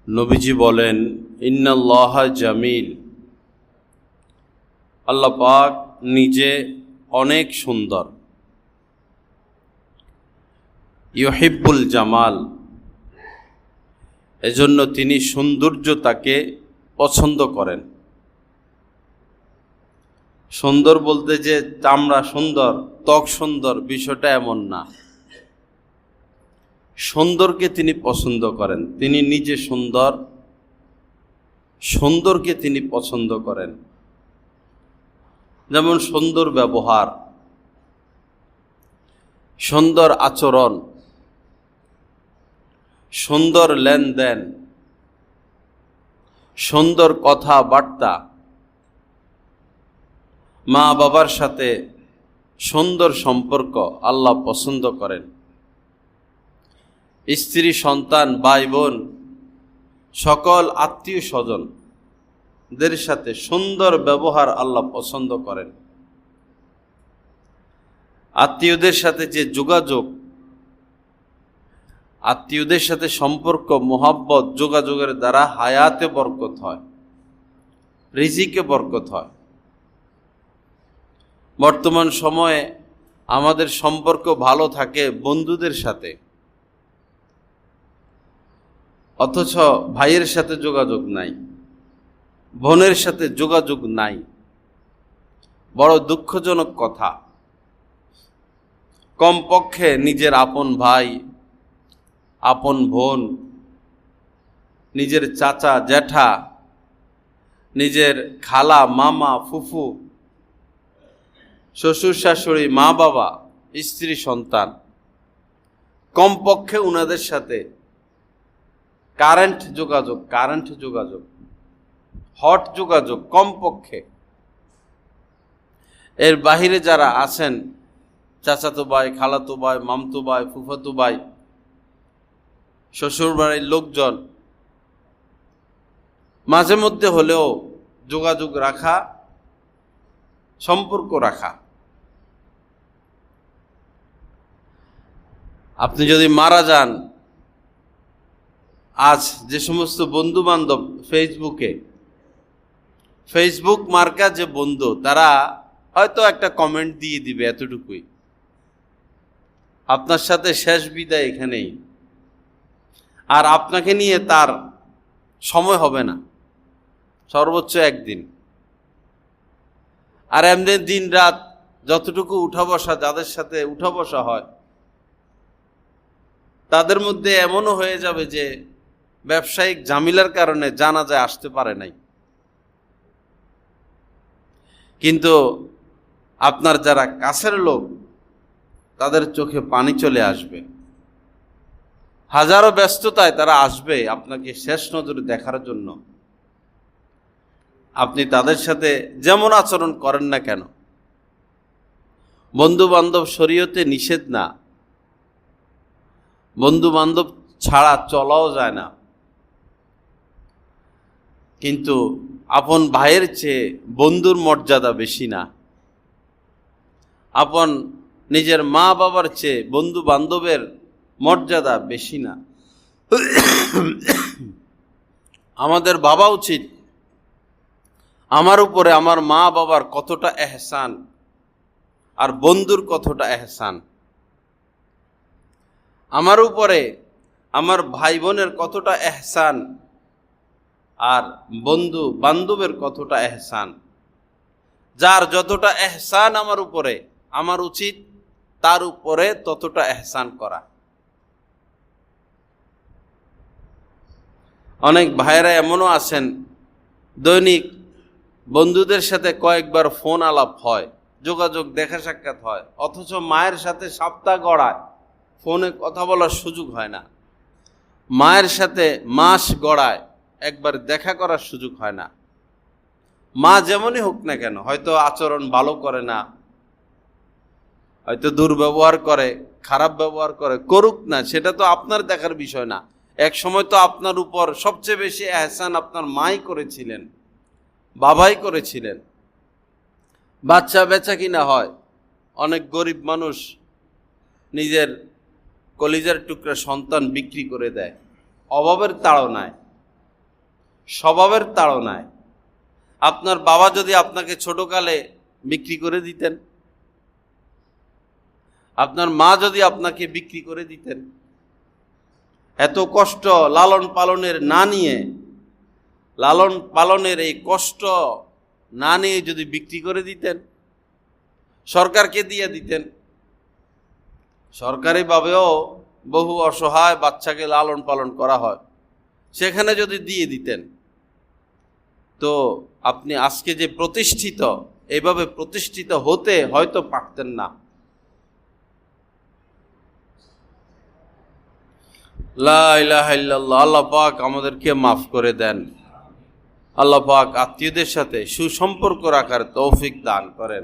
নবীজি বলেন, ইন্নাল্লাহা জামিল, আল্লাহ পাক নিজে অনেক সুন্দর। ইউহিব্বুল জামাল, এজন্য তিনি সৌন্দর্যতাকে পছন্দ করেন। সুন্দর বলতে যে চামড়া সুন্দর, ত্বক সুন্দর, বিষয়টা এমন না। সুন্দরকে তিনি পছন্দ করেন, তিনি নিজে সুন্দর, সুন্দরকে তিনি পছন্দ করেন। যেমন সুন্দর ব্যবহার, সুন্দর আচরণ, সুন্দর লেনদেন, সুন্দর কথাবার্তা, মা বাবার সাথে সুন্দর সম্পর্ক আল্লাহ পছন্দ করেন। স্ত্রী, সন্তান, ভাই বোন, সকল আত্মীয় স্বজনদের সাথে সুন্দর ব্যবহার আল্লাহ পছন্দ করেন। আত্মীয়দের সাথে যে যোগাযোগ, আত্মীয়দের সাথে সম্পর্ক, মোহাব্বত, যোগাযোগের দ্বারা হায়াতে বরকত হয়, রিজিকে বরকত হয়। বর্তমান সময়ে আমাদের সম্পর্ক ভালো থাকে বন্ধুদের সাথে, অথচ ভাইয়ের সাথে যোগাযোগ নাই, বোনের সাথে যোগাযোগ নাই। বড় দুঃখজনক কথা। কমপক্ষে নিজের আপন ভাই, আপন বোন, নিজের চাচা জ্যাঠা, নিজের খালা, মামা, ফুফু, শ্বশুর শাশুড়ি, মা বাবা, স্ত্রী, সন্তান, কমপক্ষে উনাদের সাথে কারেন্ট যোগাযোগ, হট যোগাযোগ কমপক্ষে। এর বাহিরে যারা আছেন, চাচাতো ভাই, খালাতো ভাই, মামতো ভাই, ফুফাতো ভাই, শ্বশুর বাড়ির লোকজন, মাঝে মধ্যে হলেও যোগাযোগ রাখা, সম্পর্ক রাখা। আপনি যদি মারা যান, আজ যে সমস্ত বন্ধু বান্ধব ফেসবুক মার্কা যে বন্ধু, তারা হয়তো একটা কমেন্ট দিয়ে দিবে, এতটুকুই। আপনার সাথে শেষ বিদায় এখানেই, আর আপনাকে নিয়ে তার সময় হবে না, সর্বোচ্চ একদিন। আর এমনি দিন রাত যতটুকু উঠা বসা, যাদের সাথে উঠা বসা হয়, তাদের মধ্যে এমনও হয়ে যাবে যে ব্যবসায়িক ঝামেলার কারণে জানাজায় আসতে পারে নাই। কিন্তু আপনার যারা কাছের লোক, তাদের চোখে পানি চলে আসবে। হাজারো ব্যস্ততায় তারা আসবে আপনাকে শেষ নজরে দেখার জন্য। আপনি তাদের সাথে যেমন আচরণ করেন না কেন, বন্ধু বান্ধব শরীয়তে নিষেধ না, বন্ধু বান্ধব ছাড়া চলাও যায় না। কিন্তু আপন ভাইয়ের চেয়ে বন্ধুর মর্যাদা বেশি না, আপন নিজের মা বাবার চেয়ে বন্ধু বান্ধবের মর্যাদা বেশি না। আমাদের ভাবা উচিত আমার উপরে আমার মা বাবার কতটা এহসান আর বন্ধুর কতটা এহসান, আমার উপরে আমার ভাই বোনের কতটা এহসান আর বন্ধু বান্ধবের কতটা এহসান। যার যতটা এহসান আমার উপরে, আমার উচিত তার উপরে ততটা এহসান করা। অনেক ভাইয়েরা এমনও আছেন, দৈনিক বন্ধুদের সাথে কয়েকবার ফোন আলাপ হয়, যোগাযোগ, দেখা সাক্ষাৎ হয়, অথচ মায়ের সাথে সপ্তাহ গড়ায় ফোনে কথা বলার সুযোগ হয় না। মায়ের সাথে মাস গড়ায় একবার দেখা করার সুযোগ হয় না। মা যেমনই হোক না কেন, হয়তো আচরণ ভালো করে না, হয়তো দুর্ব্যবহার করে, খারাপ ব্যবহার করে, করুক না, সেটা তো আপনার দেখার বিষয় না। এক সময় তো আপনার উপর সবচেয়ে বেশি এহসান আপনার মাই করেছিলেন, বাবাই করেছিলেন। বাচ্চা বেচা কিনা হয়, অনেক গরিব মানুষ নিজের কলিজার টুকরা সন্তান বিক্রি করে দেয় অভাবের তাড়নায়। স্বভাবের তাড়নায়। আপনার বাবা যদি আপনাকে ছোটকালে বিক্রি করে দিতেন, আপনার মা যদি আপনাকে বিক্রি করে দিতেন, এত কষ্ট লালন পালনের না নিয়ে, লালন পালনের এই কষ্ট না নিয়ে যদি বিক্রি করে দিতেন, সরকারকে দিয়ে দিতেন, সরকারিভাবেও বহু অসহায় বাচ্চাকে লালন পালন করা হয়, সেখানে যদি দিয়ে দিতেন, তো আপনি আজকে যে প্রতিষ্ঠিত, এইভাবে প্রতিষ্ঠিত হতে হয়তো পারতেন না। লা ইলাহা ইল্লাল্লাহ। আল্লাহ পাক আমাদেরকে মাফ করে দেন। আল্লাহ পাক আত্মীয়দের সাথে সুসম্পর্ক রাখার তৌফিক দান করেন।